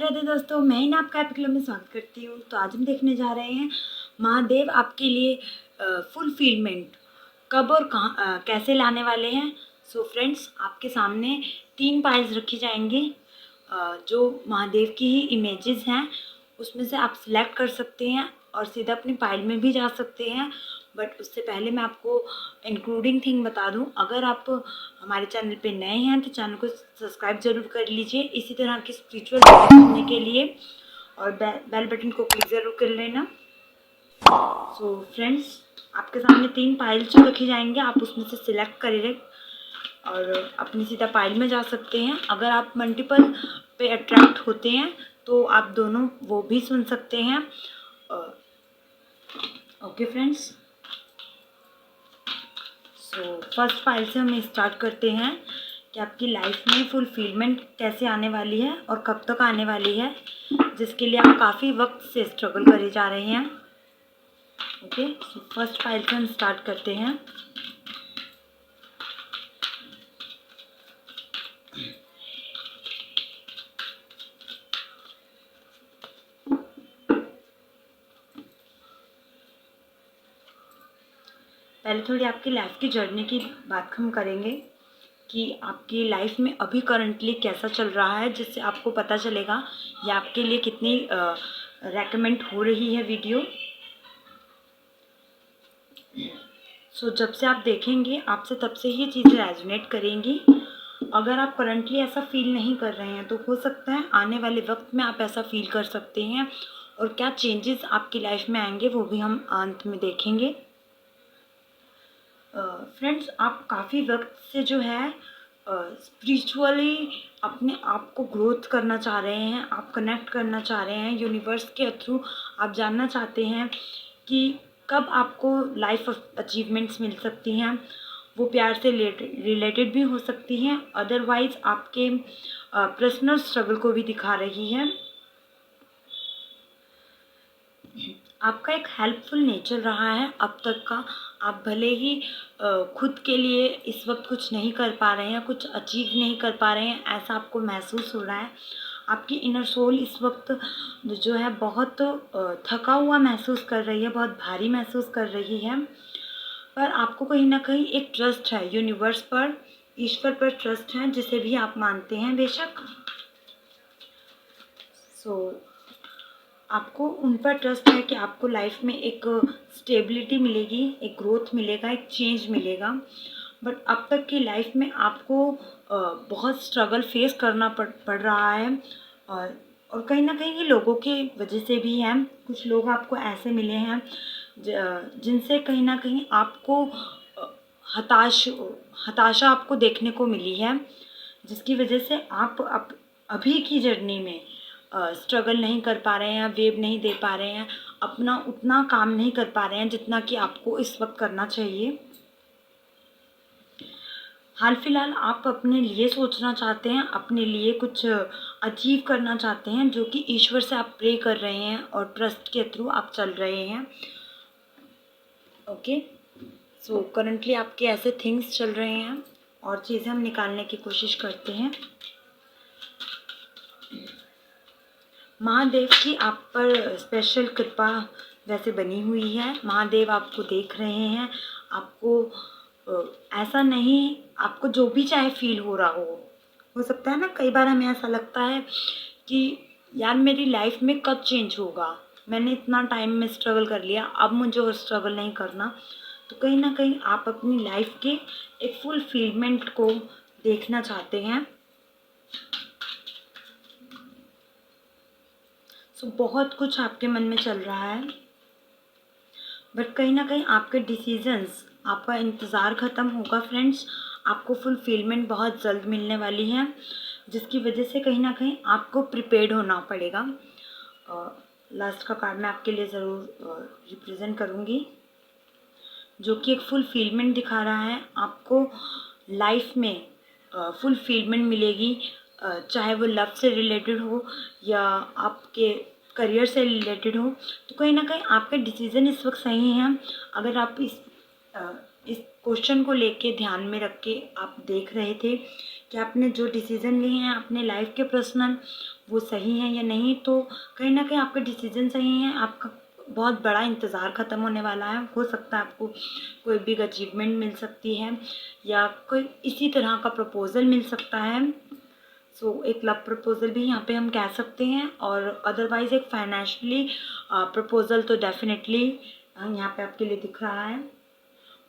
राधे दोस्तों, मैं ही ना आपका एपिक क्लब में स्वागत करती हूँ। तो आज हम देखने जा रहे हैं महादेव आपके लिए फुलफिलमेंट कब और कहाँ कैसे लाने वाले हैं। सो फ्रेंड्स, आपके सामने 3 पाइल्स रखी जाएंगी जो महादेव की ही इमेजेस हैं। उसमें से आप सिलेक्ट कर सकते हैं और सीधा अपनी पाइल में भी जा सकते हैं। बट उससे पहले मैं आपको इंक्लूडिंग थिंग बता दूं, अगर आप हमारे चैनल पे नए हैं तो चैनल को सब्सक्राइब जरूर कर लीजिए इसी तरह की स्पिरिचुअल सुनने के लिए, और बेल बटन को क्लिक ज़रूर कर लेना। सो फ्रेंड्स, आपके सामने 3 पाइल्स रखी जाएंगे, आप उसमें से सिलेक्ट करिए और अपनी सीधा पाइल में जा सकते हैं। अगर आप मल्टीपल पे अट्रैक्ट होते हैं तो आप दोनों वो भी सुन सकते हैं। Okay friends, so first pile से हम स्टार्ट करते हैं कि आपकी लाइफ में फुलफिलमेंट कैसे आने वाली है और कब तक आने वाली है, जिसके लिए आप काफ़ी वक्त से स्ट्रगल करे जा रहे हैं। ओके, सो फर्स्ट पाइल से हम स्टार्ट करते हैं। पहले थोड़ी आपकी लाइफ की जर्नी की बात हम करेंगे कि आपकी लाइफ में अभी करंटली कैसा चल रहा है, जिससे आपको पता चलेगा ये आपके लिए कितनी रेकमेंड हो रही है वीडियो। सो जब से आप देखेंगे आपसे तब से ही चीज़ें रेजोनेट करेंगी। अगर आप करंटली ऐसा फील नहीं कर रहे हैं तो हो सकता है आने वाले वक्त में आप ऐसा फील कर सकते हैं, और क्या चेंजेस आपकी लाइफ में आएंगे वो भी हम अंत में देखेंगे। फ्रेंड्स, आप काफ़ी वक्त से जो है स्पिरिचुअली अपने आप को ग्रोथ करना चाह रहे हैं, आप कनेक्ट करना चाह रहे हैं यूनिवर्स के थ्रू। आप जानना चाहते हैं कि कब आपको लाइफ अचीवमेंट्स मिल सकती हैं। वो प्यार से रिलेटेड भी हो सकती हैं, अदरवाइज आपके पर्सनल स्ट्रगल को भी दिखा रही है। आपका एक हेल्पफुल नेचर रहा है अब तक का। आप भले ही खुद के लिए इस वक्त कुछ नहीं कर पा रहे हैं, कुछ अचीव नहीं कर पा रहे हैं, ऐसा आपको महसूस हो रहा है। आपकी इनर सोल इस वक्त जो है बहुत थका हुआ महसूस कर रही है, बहुत भारी महसूस कर रही है। पर आपको कहीं ना कहीं एक ट्रस्ट है यूनिवर्स पर, ईश्वर पर ट्रस्ट है, जिसे भी आप मानते हैं बेशक। सो आपको उन पर ट्रस्ट है कि आपको लाइफ में एक स्टेबिलिटी मिलेगी, एक ग्रोथ मिलेगा, एक चेंज मिलेगा। बट अब तक की लाइफ में आपको बहुत स्ट्रगल फेस करना पड़ रहा है, और कहीं ना कहीं ये लोगों की वजह से भी है। कुछ लोग आपको ऐसे मिले हैं जिनसे कहीं ना कहीं आपको हताशा आपको देखने को मिली है, जिसकी वजह से आप अभी की जर्नी में स्ट्रगल नहीं कर पा रहे हैं, वेव नहीं दे पा रहे हैं, अपना उतना काम नहीं कर पा रहे हैं जितना कि आपको इस वक्त करना चाहिए। हाल फिलहाल आप अपने लिए सोचना चाहते हैं, अपने लिए कुछ अचीव करना चाहते हैं, जो कि ईश्वर से आप प्रे कर रहे हैं और ट्रस्ट के थ्रू आप चल रहे हैं। ओके, सो करंटली आपके ऐसे थिंग्स चल रहे हैं और चीज़ें हम निकालने की कोशिश करते हैं। महादेव की आप पर स्पेशल कृपा वैसे बनी हुई है। महादेव आपको देख रहे हैं, आपको ऐसा नहीं, आपको जो भी चाहे फील हो रहा हो सकता है ना, कई बार हमें ऐसा लगता है कि यार मेरी लाइफ में कब चेंज होगा, मैंने इतना टाइम में स्ट्रगल कर लिया, अब मुझे और स्ट्रगल नहीं करना। तो कहीं ना कहीं आप अपनी लाइफ के एक फुलफिलमेंट को देखना चाहते हैं। सो बहुत कुछ आपके मन में चल रहा है, बट कहीं ना कहीं आपके डिसीजंस, आपका इंतज़ार ख़त्म होगा फ्रेंड्स। आपको फुलफिलमेंट बहुत जल्द मिलने वाली है, जिसकी वजह से कहीं ना कहीं आपको प्रिपेयर्ड होना पड़ेगा। लास्ट का कार्ड मैं आपके लिए ज़रूर रिप्रेजेंट करूँगी, जो कि एक फुलफिलमेंट दिखा रहा है। आपको लाइफ में फुलफिलमेंट मिलेगी, चाहे वो लव से रिलेटेड हो या आपके करियर से रिलेटेड हो। तो कहीं ना कहीं आपके डिसीज़न इस वक्त सही हैं। अगर आप इस क्वेश्चन को लेके ध्यान में रख के आप देख रहे थे कि आपने जो डिसीज़न लिए हैं अपने लाइफ के पर्सनल, वो सही हैं या नहीं। तो कहीं ना कहीं आपके डिसीज़न सही हैं, आपका बहुत बड़ा इंतज़ार ख़त्म होने वाला है। हो सकता है आपको कोई बिग अचीवमेंट मिल सकती है या कोई इसी तरह का प्रपोज़ल मिल सकता है। सो एक लव प्रपोज़ल भी यहाँ पे हम कह सकते हैं, और अदरवाइज़ एक फाइनेंशियली प्रपोज़ल तो डेफिनेटली यहाँ पे आपके लिए दिख रहा है।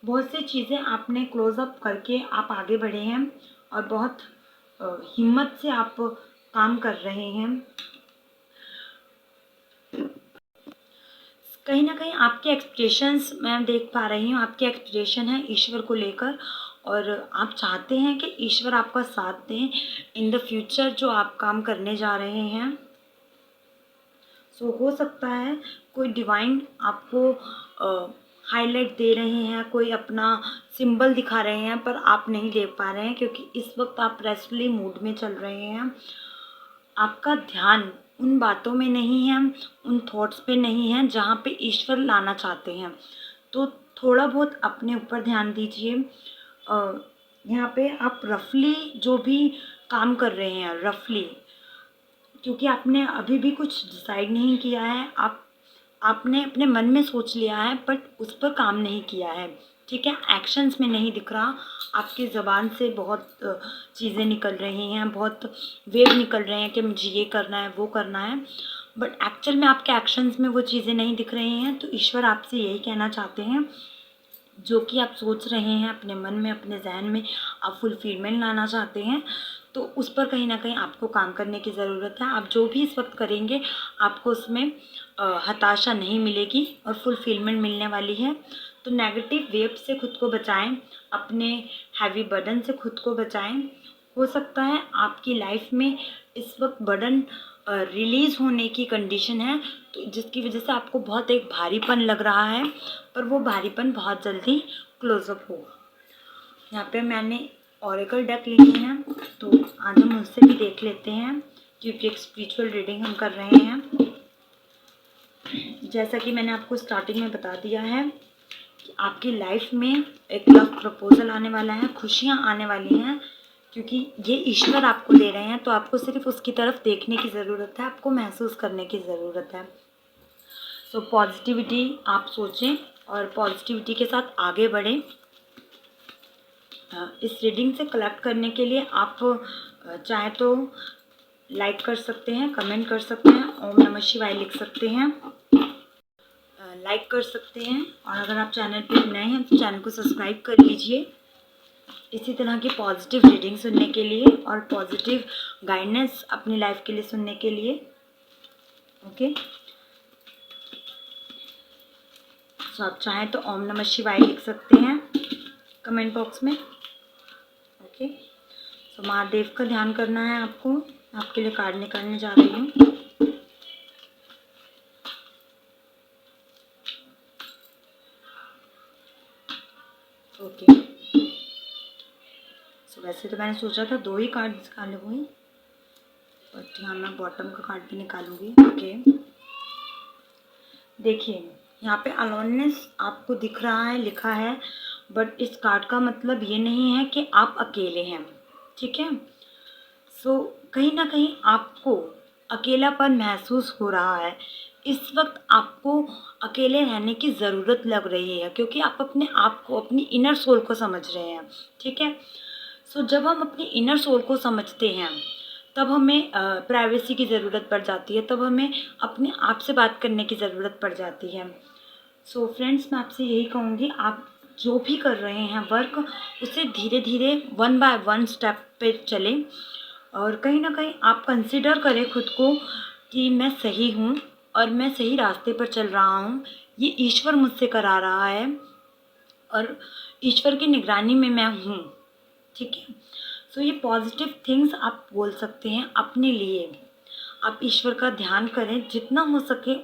बहुत सी चीज़ें आपने क्लोज अप करके आप आगे बढ़े हैं और बहुत हिम्मत से आप काम कर रहे हैं। कहीं ना कहीं आपके एक्सपेक्टेशंस मैं देख पा रही हूँ, आपके एक्सपेक्टेशन है ईश्वर को लेकर, और आप चाहते हैं कि ईश्वर आपका साथ दें इन द फ्यूचर जो आप काम करने जा रहे हैं। सो हो सकता है कोई डिवाइन आपको हाईलाइट दे रहे हैं, कोई अपना सिंबल दिखा रहे हैं, पर आप नहीं देख पा रहे हैं क्योंकि इस वक्त आप रेस्टली मूड में चल रहे हैं। आपका ध्यान उन बातों में नहीं है, उन थॉट्स पे नहीं है जहाँ पे ईश्वर लाना चाहते हैं। तो थोड़ा बहुत अपने ऊपर ध्यान दीजिए। यहाँ पे आप रफली जो भी काम कर रहे हैं, रफली, क्योंकि आपने अभी भी कुछ डिसाइड नहीं किया है, आपने अपने मन में सोच लिया है बट उस पर काम नहीं किया है, ठीक है। एक्शंस में नहीं दिख रहा, आपकी ज़बान से बहुत चीज़ें निकल रही हैं, बहुत वेव निकल रहे हैं कि मुझे ये करना है वो करना है, बट एक्चुअल में आपके एक्शंस में वो चीज़ें नहीं दिख रही हैं। तो ईश्वर आपसे यही कहना चाहते हैं, जो कि आप सोच रहे हैं अपने मन में, अपने जहन में आप फुलफिलमेंट लाना चाहते हैं, तो उस पर कहीं ना कहीं आपको काम करने की ज़रूरत है। आप जो भी इस वक्त करेंगे आपको उसमें हताशा नहीं मिलेगी और फुलफिलमेंट मिलने वाली है। तो नेगेटिव वेव से खुद को बचाएं, अपने हैवी बर्डन से खुद को बचाएं। हो सकता है आपकी लाइफ में इस वक्त बर्डन रिलीज़ होने की कंडीशन है, तो जिसकी वजह से आपको बहुत एक भारीपन लग रहा है, पर वो भारीपन बहुत जल्दी क्लोजअप होगा। यहाँ पे मैंने ऑरेकल डेक लिए हैं, तो आज हम उससे भी देख लेते हैं, क्योंकि एक स्पिरिचुअल रीडिंग हम कर रहे हैं। जैसा कि मैंने आपको स्टार्टिंग में बता दिया है कि आपकी लाइफ में एक लव प्रपोजल आने वाला है, खुशियाँ आने वाली हैं, क्योंकि ये ईश्वर आपको दे रहे हैं। तो आपको सिर्फ उसकी तरफ देखने की ज़रूरत है, आपको महसूस करने की ज़रूरत है। सो पॉजिटिविटी आप सोचें और पॉजिटिविटी के साथ आगे बढ़ें। इस रीडिंग से कलेक्ट करने के लिए आप चाहे तो लाइक कर सकते हैं, कमेंट कर सकते हैं, ओम नमः शिवाय लिख सकते हैं, लाइक कर सकते हैं, और अगर आप चैनल पे नए हैं तो चैनल को सब्सक्राइब कर लीजिए इसी तरह की पॉजिटिव रीडिंग सुनने के लिए और पॉजिटिव गाइडेंस अपनी लाइफ के लिए सुनने के लिए। ओके, तो आप चाहें तो ओम नमः शिवाय लिख सकते हैं कमेंट बॉक्स में। ओके, तो महादेव का ध्यान करना है आपको। आपके लिए कार्ड निकालने जा रही हूँ। ओके, तो वैसे तो मैंने सोचा था 2 ही कार्ड निकालूंगी, बट यहाँ मैं बॉटम का कार्ड भी निकालूंगी। ओके, देखिए यहाँ पे अलोननेस आपको दिख रहा है, लिखा है, बट इस कार्ड का मतलब ये नहीं है कि आप अकेले हैं, ठीक है। सो कहीं ना कहीं आपको अकेलापन महसूस हो रहा है। इस वक्त आपको अकेले रहने की ज़रूरत लग रही है, क्योंकि आप अपने आप को, अपनी इनर सोल को समझ रहे हैं, ठीक है। सो जब हम अपनी इनर सोल को समझते हैं तब हमें प्राइवेसी की ज़रूरत पड़ जाती है, तब हमें अपने आप से बात करने की ज़रूरत पड़ जाती है। सो फ्रेंड्स, मैं आपसे यही कहूँगी, आप जो भी कर रहे हैं वर्क, उसे धीरे धीरे 1 बाय 1 स्टेप पे चलें, और कहीं ना कहीं आप कंसिडर करें खुद को कि मैं सही हूँ और मैं सही रास्ते पर चल रहा हूँ, ये ईश्वर मुझसे करा रहा है और ईश्वर की निगरानी में मैं हूँ, ठीक है। सो ये पॉजिटिव थिंग्स आप बोल सकते हैं अपने लिए। आप ईश्वर का ध्यान करें, जितना हो सके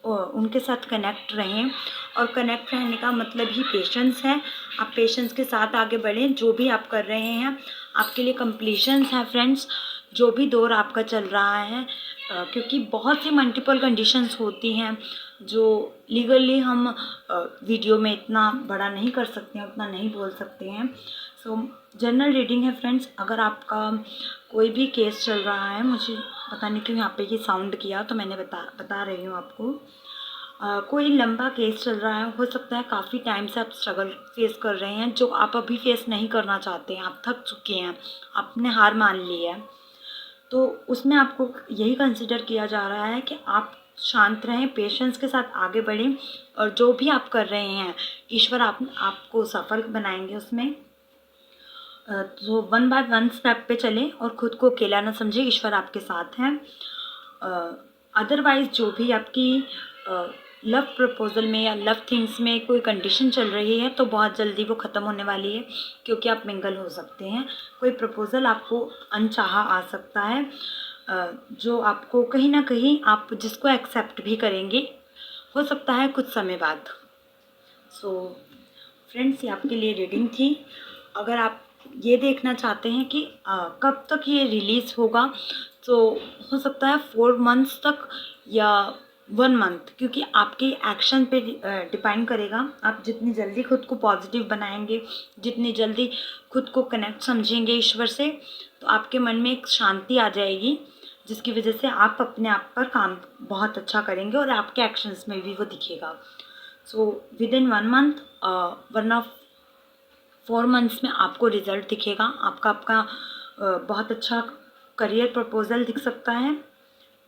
उनके साथ कनेक्ट रहें, और कनेक्ट रहने का मतलब ही पेशेंस है। आप पेशेंस के साथ आगे बढ़ें, जो भी आप कर रहे हैं आपके लिए कंप्लीशंस है फ्रेंड्स, जो भी दौर आपका चल रहा है, क्योंकि बहुत सी मल्टीपल कंडीशंस होती हैं जो लीगली हम वीडियो में इतना बड़ा नहीं कर सकते हैं, उतना नहीं बोल सकते हैं। सो जनरल रीडिंग है फ्रेंड्स। अगर आपका कोई भी केस चल रहा है, मुझे पता नहीं क्यों यहाँ पे ये साउंड किया, तो मैंने बता रही हूँ आपको। कोई लंबा केस चल रहा है, हो सकता है काफ़ी टाइम से आप स्ट्रगल फेस कर रहे हैं जो आप अभी फेस नहीं करना चाहते हैं, आप थक चुके हैं, आपने हार मान ली है, तो उसमें आपको यही कंसिडर किया जा रहा है कि आप शांत रहें, पेशेंस के साथ आगे बढ़ें, और जो भी आप कर रहे हैं ईश्वर आपको सफल बनाएंगे उसमें। तो वन बाय वन स्टेप पे चलें और ख़ुद को अकेला ना समझें, ईश्वर आपके साथ हैं। अदरवाइज़ जो भी आपकी लव प्रपोज़ल में या लव थिंग्स में कोई कंडीशन चल रही है, तो बहुत जल्दी वो ख़त्म होने वाली है, क्योंकि आप मिंगल हो सकते हैं। कोई प्रपोज़ल आपको अनचाहा आ सकता है, जो आपको कहीं ना कहीं आप जिसको एक्सेप्ट भी करेंगे, हो सकता है कुछ समय बाद। सो फ्रेंड्स, ये आपके लिए रीडिंग थी। अगर आप ये देखना चाहते हैं कि कब तक ये रिलीज़ होगा, तो हो सकता है 4 मंथ्स तक या 1 मंथ, क्योंकि आपके एक्शन पे डिपेंड करेगा। आप जितनी जल्दी खुद को पॉजिटिव बनाएंगे, जितनी जल्दी खुद को कनेक्ट समझेंगे ईश्वर से, तो आपके मन में एक शांति आ जाएगी, जिसकी वजह से आप अपने आप पर काम बहुत अच्छा करेंगे और आपके एक्शंस में भी वो दिखेगा। सो विद इन 1 मंथ वरना 4 मंथ्स में आपको रिज़ल्ट दिखेगा। आपका बहुत अच्छा करियर प्रपोज़ल दिख सकता है,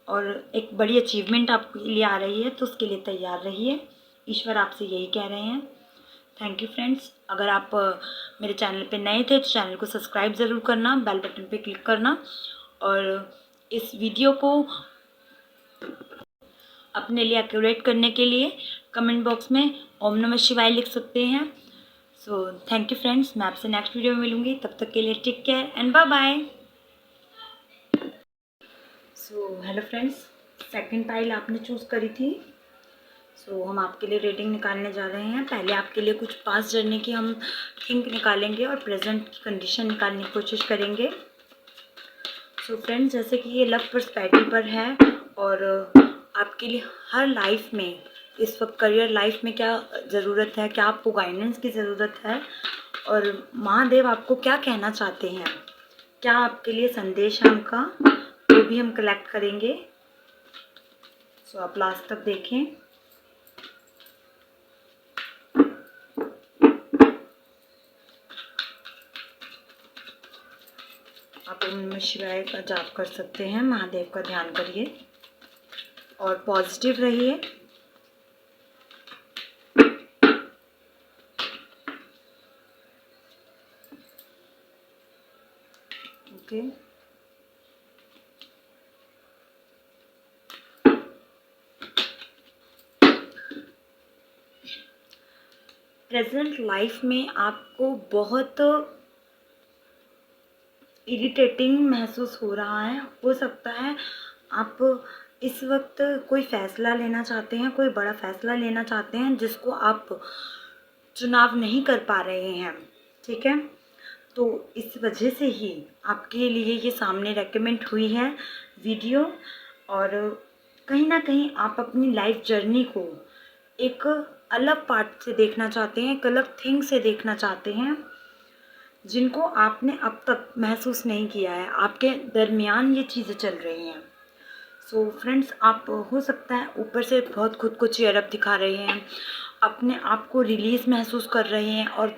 और एक बड़ी अचीवमेंट आपके लिए आ रही है, तो उसके लिए तैयार रहिए। ईश्वर आपसे यही कह रहे हैं। Thank you friends. अगर आप मेरे चैनल पे नए थे तो चैनल को सब्सक्राइब ज़रूर करना, बेल बटन पे क्लिक करना, और इस वीडियो को अपने लिए एक्यूरेट करने के लिए कमेंट बॉक्स में ओम नमः शिवाय लिख सकते हैं। So thank you friends. मैं आपसे नेक्स्ट वीडियो में मिलूँगी, तब तक के लिए take care and bye bye. So hello friends, second pile आपने चूज़ करी थी। सो हम आपके लिए रेटिंग निकालने जा रहे हैं। पहले आपके लिए कुछ पास्ट जर्नी की हम थिंक निकालेंगे और प्रेजेंट की कंडीशन निकालने की कोशिश करेंगे। सो फ्रेंड्स, जैसे कि ये लव पर्सपेक्टिव पर है, और आपके लिए हर लाइफ में इस वक्त करियर लाइफ में क्या ज़रूरत है, क्या आपको गाइडेंस की ज़रूरत है, और महादेव आपको क्या कहना चाहते हैं, क्या आपके लिए संदेश है उनका, वो भी हम कलेक्ट करेंगे। सो आप लास्ट तक देखें। आप ओम नमः शिवाय का जाप कर सकते हैं, महादेव का ध्यान करिए और पॉजिटिव रहिए। ओके, प्रेजेंट लाइफ में आपको बहुत इरिटेटिंग महसूस हो रहा है। हो सकता है आप इस वक्त कोई फ़ैसला लेना चाहते हैं, कोई बड़ा फ़ैसला लेना चाहते हैं, जिसको आप चुनाव नहीं कर पा रहे हैं, ठीक है। तो इस वजह से ही आपके लिए ये सामने रेकमेंड हुई है वीडियो, और कहीं ना कहीं आप अपनी लाइफ जर्नी को एक अलग पार्ट से देखना चाहते हैं, एक अलग थिंग से देखना चाहते हैं, जिनको आपने अब तक महसूस नहीं किया है। आपके दरमियान ये चीज़ें चल रही हैं। सो फ्रेंड्स, आप हो सकता है ऊपर से बहुत खुद को चेयर अप दिखा रहे हैं, अपने आप को रिलीज़ महसूस कर रहे हैं, और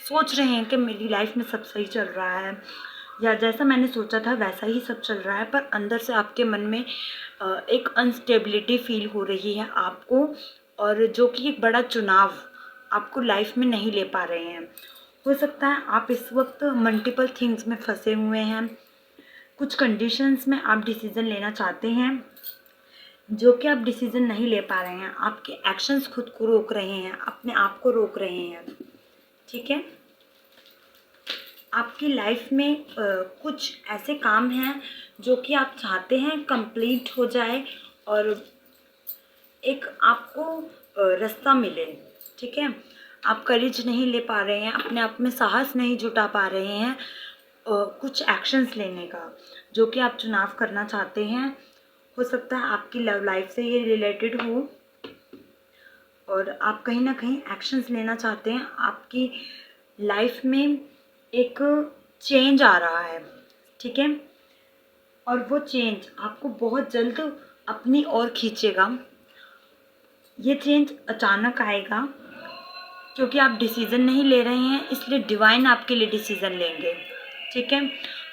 सोच रहे हैं कि मेरी लाइफ में सब सही चल रहा है, या जैसा मैंने सोचा था वैसा ही सब चल रहा है, पर अंदर से आपके मन में एक अनस्टेबिलिटी फील हो रही है आपको, और जो कि एक बड़ा चुनाव आपको लाइफ में नहीं ले पा रहे हैं। हो सकता है आप इस वक्त मल्टीपल थिंग्स में फंसे हुए हैं, कुछ कंडीशंस में आप डिसीज़न लेना चाहते हैं, जो कि आप डिसीज़न नहीं ले पा रहे हैं। आपके एक्शंस खुद को रोक रहे हैं, अपने आप को रोक रहे हैं, ठीक है। आपकी लाइफ में कुछ ऐसे काम हैं जो कि आप चाहते हैं कंप्लीट हो जाए, और एक आपको रास्ता मिले, ठीक है। आप करेज नहीं ले पा रहे हैं, अपने आप में साहस नहीं जुटा पा रहे हैं कुछ एक्शंस लेने का, जो कि आप चुनाव करना चाहते हैं। हो सकता है आपकी लव लाइफ से ये रिलेटेड हो, और आप कहीं ना कहीं एक्शंस लेना चाहते हैं। आपकी लाइफ में एक चेंज आ रहा है, ठीक है, और वो चेंज आपको बहुत जल्द अपनी ओर खींचेगा। ये चेंज अचानक आएगा क्योंकि आप डिसीज़न नहीं ले रहे हैं, इसलिए डिवाइन आपके लिए डिसीज़न लेंगे, ठीक है।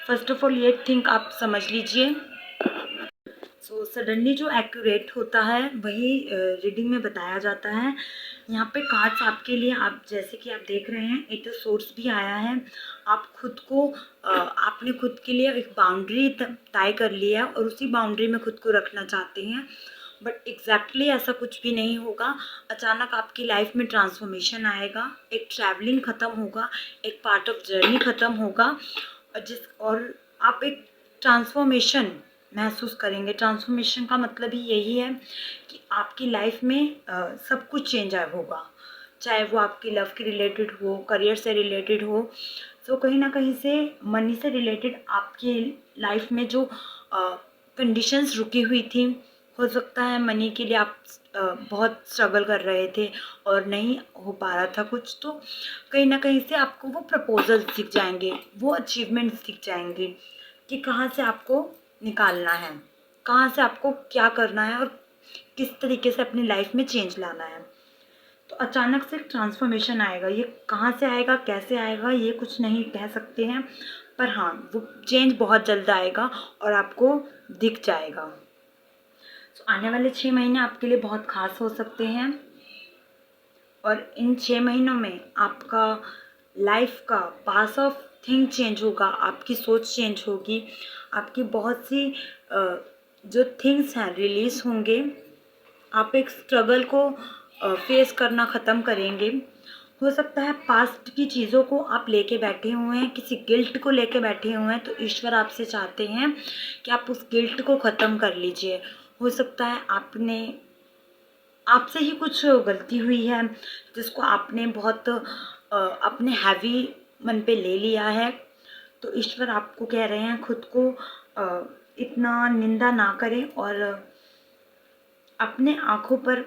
फर्स्ट ऑफ ऑल ये थिंक आप समझ लीजिए। सो सडनली जो एक्यूरेट होता है वही रीडिंग में बताया जाता है। यहाँ पे कार्ड्स आपके लिए, आप जैसे कि आप देख रहे हैं, एक सोर्स भी आया है। आप खुद को आपने खुद के लिए एक बाउंड्री तय कर लिया और उसी बाउंड्री में खुद को रखना चाहते हैं, बट एग्जैक्टली ऐसा कुछ भी नहीं होगा। अचानक आपकी लाइफ में ट्रांसफॉर्मेशन आएगा, एक ट्रैवलिंग ख़त्म होगा, एक पार्ट ऑफ जर्नी ख़त्म होगा, और आप एक ट्रांसफॉर्मेशन महसूस करेंगे। ट्रांसफॉर्मेशन का मतलब ही यही है कि आपकी लाइफ में सब कुछ चेंज होगा, चाहे वो आपकी लव के रिलेटेड हो, करियर से रिलेटेड हो, तो कहीं ना कहीं से मनी से रिलेटेड आपकी लाइफ में जो कंडीशंस रुकी हुई थी, हो सकता है मनी के लिए आप बहुत स्ट्रगल कर रहे थे और नहीं हो पा रहा था कुछ, तो कहीं ना कहीं से आपको वो प्रपोजल्स दिख जाएंगे, वो अचीवमेंट्स दिख जाएंगे कि कहाँ से आपको निकालना है, कहाँ से आपको क्या करना है और किस तरीके से अपनी लाइफ में चेंज लाना है। तो अचानक से ट्रांसफॉर्मेशन आएगा। ये कहाँ से आएगा, कैसे आएगा, ये कुछ नहीं कह सकते हैं, पर हाँ वो चेंज बहुत जल्द आएगा और आपको दिख जाएगा। तो आने वाले 6 महीने आपके लिए बहुत ख़ास हो सकते हैं और इन 6 महीनों में आपका लाइफ का पास ऑफ थिंग चेंज होगा, आपकी सोच चेंज होगी, आपकी बहुत सी जो थिंग्स हैं रिलीज़ होंगे। आप एक स्ट्रगल को फेस करना ख़त्म करेंगे। हो सकता है पास्ट की चीज़ों को आप लेके बैठे हुए हैं, किसी गिल्ट को लेके बैठे हुए हैं, तो ईश्वर आपसे चाहते हैं कि आप उस गिल्ट को ख़त्म कर लीजिए। हो सकता है आपसे ही कुछ गलती हुई है जिसको आपने बहुत अपने हैवी मन पे ले लिया है, तो ईश्वर आपको कह रहे हैं खुद को इतना निंदा ना करें और अपने आँखों पर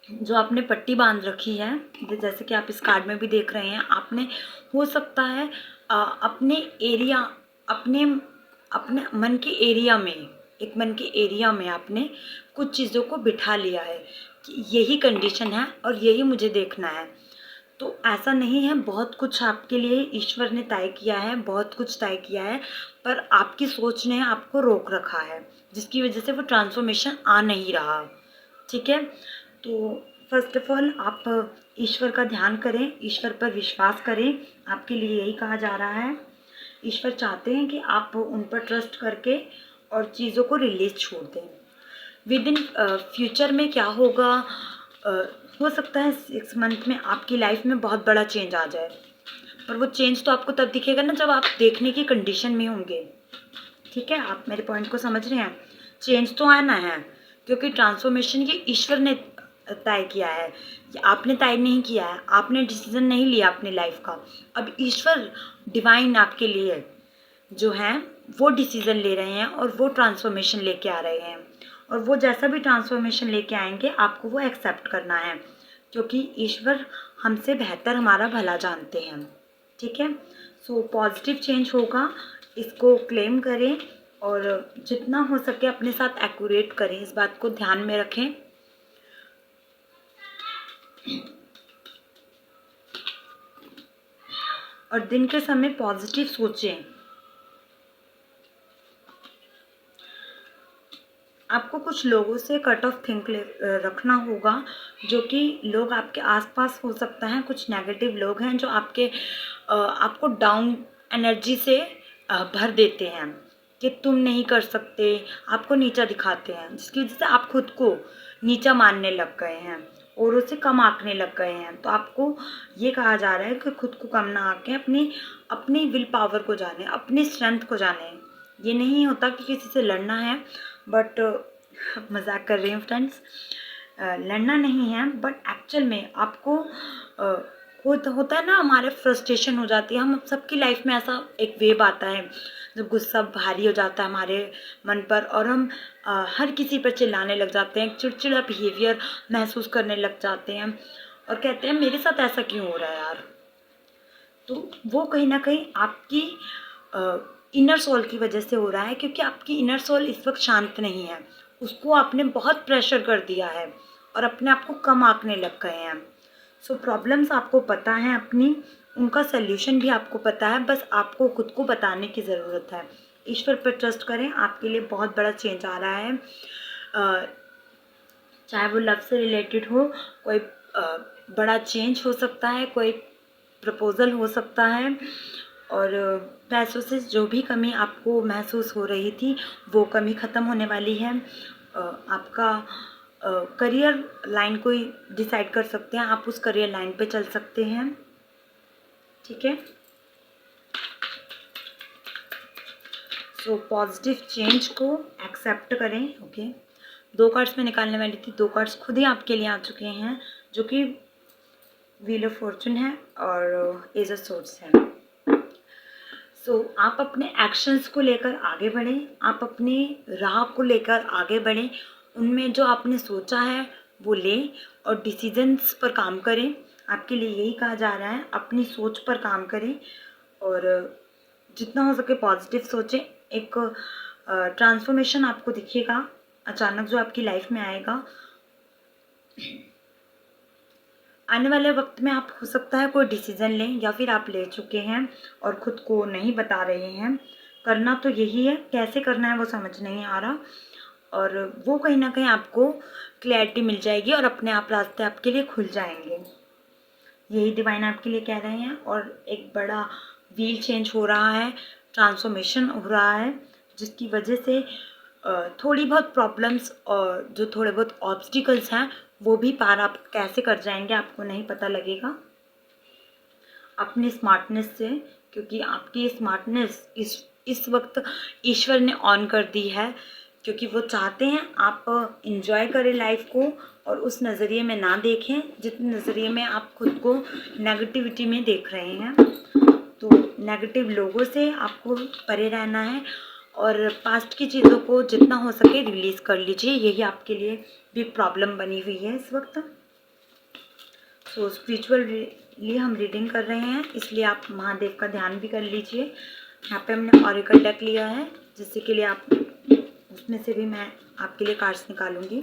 जो आपने पट्टी बांध रखी है, जैसे कि आप इस कार्ड में भी देख रहे हैं, आपने हो सकता है अपने एरिया, अपने अपने मन के एरिया में, एक मन के एरिया में आपने कुछ चीज़ों को बिठा लिया है कि यही कंडीशन है और यही मुझे देखना है। तो ऐसा नहीं है, बहुत कुछ आपके लिए ईश्वर ने तय किया है, बहुत कुछ तय किया है, पर आपकी सोच ने आपको रोक रखा है, जिसकी वजह से वो ट्रांसफॉर्मेशन आ नहीं रहा, ठीक है। तो फर्स्ट ऑफ ऑल आप ईश्वर का ध्यान करें, ईश्वर पर विश्वास करें, आपके लिए यही कहा जा रहा है। ईश्वर चाहते हैं कि आप उन पर ट्रस्ट करके और चीज़ों को रिलीज छोड़ दें। विद इन फ्यूचर में क्या होगा, हो सकता है 6 मंथ में आपकी लाइफ में बहुत बड़ा चेंज आ जाए, पर वो चेंज तो आपको तब दिखेगा ना जब आप देखने की कंडीशन में होंगे, ठीक है। आप मेरे पॉइंट को समझ रहे हैं। चेंज तो आना है क्योंकि ट्रांसफॉर्मेशन ये ईश्वर ने तय किया है, ये आपने तय नहीं किया है, आपने डिसीजन नहीं लिया अपनी लाइफ का। अब ईश्वर डिवाइन आपके लिए जो हैं वो डिसीज़न ले रहे हैं और वो ट्रांसफॉर्मेशन लेके आ रहे हैं, और वो जैसा भी ट्रांसफॉर्मेशन लेके आएंगे आपको वो एक्सेप्ट करना है, क्योंकि ईश्वर हमसे बेहतर हमारा भला जानते हैं, ठीक है। सो पॉजिटिव चेंज होगा, इसको क्लेम करें और जितना हो सके अपने साथ एक्यूरेट करें, इस बात को ध्यान में रखें। और दिन के समय पॉजिटिव सोचें। आपको कुछ लोगों से कट ऑफ थिंक रखना होगा, जो कि लोग आपके आसपास हो सकता है, कुछ नेगेटिव लोग हैं जो आपको डाउन एनर्जी से भर देते हैं कि तुम नहीं कर सकते, आपको नीचा दिखाते हैं, जिसकी वजह से आप खुद को नीचा मानने लग गए हैं, औरों से कम आंकने लग गए हैं। तो आपको ये कहा जा रहा है कि खुद को कम ना आके अपनी विल पावर को जाने, अपनी स्ट्रेंथ को जाने। ये नहीं होता कि किसी से लड़ना है, बट मजाक कर रही हूँ फ्रेंड्स, लड़ना नहीं है, बट एक्चुअल में आपको होता है ना, हमारे फ्रस्ट्रेशन हो जाती है। हम सबकी लाइफ में ऐसा एक वेव आता है जब गुस्सा भारी हो जाता है हमारे मन पर और हम हर किसी पर चिल्लाने लग जाते हैं, चिड़चिड़ा बिहेवियर महसूस करने लग जाते हैं और कहते हैं मेरे साथ ऐसा क्यों हो रहा है यार। तो वो कहीं ना कहीं आपकी इनर सोल की वजह से हो रहा है, क्योंकि आपकी इनर सोल इस वक्त शांत नहीं है। उसको आपने बहुत प्रेशर कर दिया है और अपने आप को कम आंकने लग गए हैं। सो प्रॉब्लम्स आपको पता है अपनी, उनका सल्यूशन भी आपको पता है, बस आपको खुद को बताने की ज़रूरत है। ईश्वर पर ट्रस्ट करें, आपके लिए बहुत बड़ा चेंज आ रहा है। चाहे वो लव से रिलेटेड हो, कोई बड़ा चेंज हो सकता है, कोई प्रपोज़ल हो सकता है, और पैसों से जो भी कमी आपको महसूस हो रही थी वो कमी ख़त्म होने वाली है। आपका करियर लाइन कोई डिसाइड कर सकते हैं, आप उस करियर लाइन पे चल सकते हैं। ठीक है, सो पॉजिटिव चेंज को एक्सेप्ट करें। ओके, 2 कार्ड्स में निकालने वाली थी, 2 कार्ड्स खुद ही आपके लिए आ चुके हैं, जो कि व्हील ऑफ फॉर्चून है और एज ऑफ सोर्ड्स है। सो आप अपने एक्शंस को लेकर आगे बढ़ें, आप अपनी राह को लेकर आगे बढ़ें, उनमें जो आपने सोचा है वो लें और डिसीजंस पर काम करें। आपके लिए यही कहा जा रहा है, अपनी सोच पर काम करें और जितना हो सके पॉजिटिव सोचें। एक ट्रांसफॉर्मेशन आपको दिखेगा अचानक जो आपकी लाइफ में आएगा। आने वाले वक्त में आप हो सकता है कोई डिसीज़न लें, या फिर आप ले चुके हैं और ख़ुद को नहीं बता रहे हैं। करना तो यही है, कैसे करना है वो समझ नहीं आ रहा, और वो कहीं ना कहीं आपको क्लैरिटी मिल जाएगी और अपने आप रास्ते आपके लिए खुल जाएंगे। यही डिवाइन आपके लिए कह रहे हैं। और एक बड़ा व्हील चेंज हो रहा है, ट्रांसफॉर्मेशन हो रहा है, जिसकी वजह से थोड़ी बहुत प्रॉब्लम्स और जो थोड़े बहुत ऑब्स्टिकल्स हैं वो भी पार आप कैसे कर जाएंगे आपको नहीं पता लगेगा, अपनी स्मार्टनेस से। क्योंकि आपकी स्मार्टनेस इस वक्त ईश्वर ने ऑन कर दी है, क्योंकि वो चाहते हैं आप इंजॉय करें लाइफ को और उस नज़रिए में ना देखें जिस नज़रिए में आप खुद को नेगेटिविटी में देख रहे हैं। तो नेगेटिव लोगों से आपको परे रहना है और पास्ट की चीज़ों को जितना हो सके रिलीज़ कर लीजिए, यही आपके लिए बिग प्रॉब्लम बनी हुई है इस वक्त। सो स्पिरिचुअली हम रीडिंग कर रहे हैं, इसलिए आप महादेव का ध्यान भी कर लीजिए। यहाँ पे हमने ऑरेकल डेक लिया है, जिससे के लिए आप उसमें से भी मैं आपके लिए कार्ड्स निकालूंगी।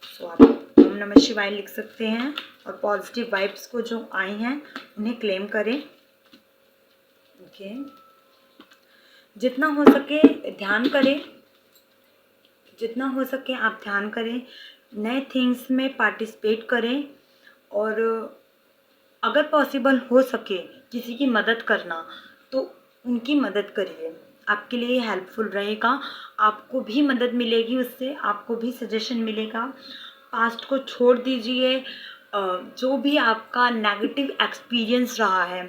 सो आप ओम नमः शिवाय लिख सकते हैं और पॉजिटिव वाइब्स को जो आई हैं उन्हें क्लेम करें। ओके, जितना हो सके ध्यान करें, जितना हो सके आप ध्यान करें, नए थिंग्स में पार्टिसिपेट करें और अगर पॉसिबल हो सके किसी की मदद करना तो उनकी मदद करिए, आपके लिए हेल्पफुल रहेगा। आपको भी मदद मिलेगी उससे, आपको भी सजेशन मिलेगा। पास्ट को छोड़ दीजिए, जो भी आपका नेगेटिव एक्सपीरियंस रहा है,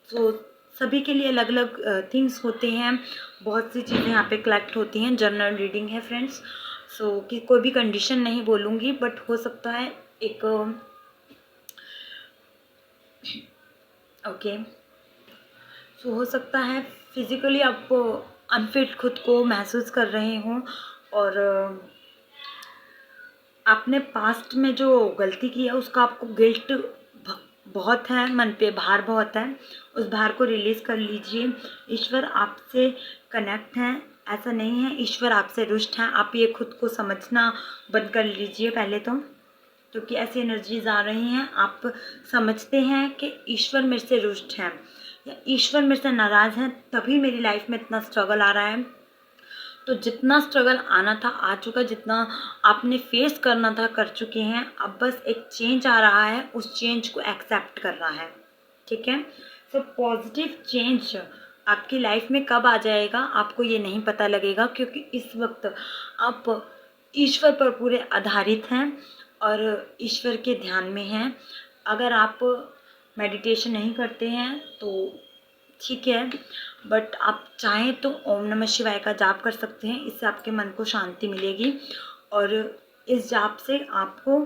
तो सभी के लिए अलग अलग थिंग्स होते हैं, बहुत सी चीज़ें यहाँ पे कलेक्ट होती हैं। जनरल रीडिंग है फ्रेंड्स, सो कि कोई भी कंडीशन नहीं बोलूँगी, बट हो सकता है एक ओके सो हो सकता है फिज़िकली आप अनफिट खुद को महसूस कर रहे हों और आपने पास्ट में जो गलती की है उसका आपको गिल्ट बहुत है, मन पे भार बहुत है, उस भार को रिलीज़ कर लीजिए। ईश्वर आपसे कनेक्ट हैं, ऐसा नहीं है ईश्वर आपसे रुष्ट हैं, आप ये खुद को समझना बंद कर लीजिए पहले तो, क्योंकि ऐसी एनर्जीज आ रही हैं। आप समझते हैं कि ईश्वर मेरे से रुष्ट हैं या ईश्वर मेरे से नाराज़ हैं, तभी मेरी लाइफ में इतना स्ट्रगल आ रहा है। तो जितना स्ट्रगल आना था आ चुका, जितना आपने फेस करना था कर चुके हैं, अब बस एक चेंज आ रहा है, उस चेंज को एक्सेप्ट करना है। ठीक है, सो पॉजिटिव चेंज आपकी लाइफ में कब आ जाएगा आपको ये नहीं पता लगेगा, क्योंकि इस वक्त आप ईश्वर पर पूरे आधारित हैं और ईश्वर के ध्यान में हैं। अगर आप मेडिटेशन नहीं करते हैं तो ठीक है, बट आप चाहें तो ओम नमः शिवाय का जाप कर सकते हैं, इससे आपके मन को शांति मिलेगी और इस जाप से आपको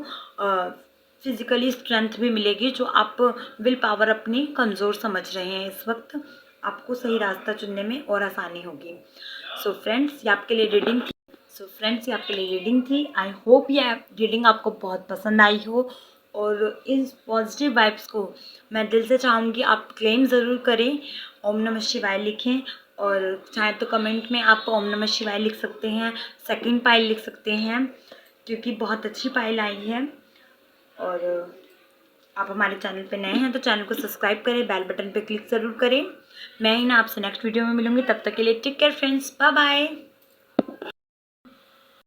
फिज़िकली स्ट्रेंथ भी मिलेगी, जो आप विल पावर अपनी कमज़ोर समझ रहे हैं इस वक्त, आपको सही रास्ता चुनने में और आसानी होगी। सो फ्रेंड्स, ये आपके लिए रीडिंग थी। आई होप ये रीडिंग आपको बहुत पसंद आई हो और इस पॉजिटिव वाइब्स को मैं दिल से चाहूँगी आप क्लेम ज़रूर करें, ओम नमः शिवाय लिखें, और चाहे तो कमेंट में आप ओम नमः शिवाय लिख सकते हैं, सेकंड पायल लिख सकते हैं, क्योंकि बहुत अच्छी पायल आई है। और आप हमारे चैनल पे नए हैं तो चैनल को सब्सक्राइब करें, बेल बटन पे क्लिक ज़रूर करें। मैं ही ना आपसे नेक्स्ट वीडियो में मिलूँगी, तब तक के लिए take care friends, bye bye.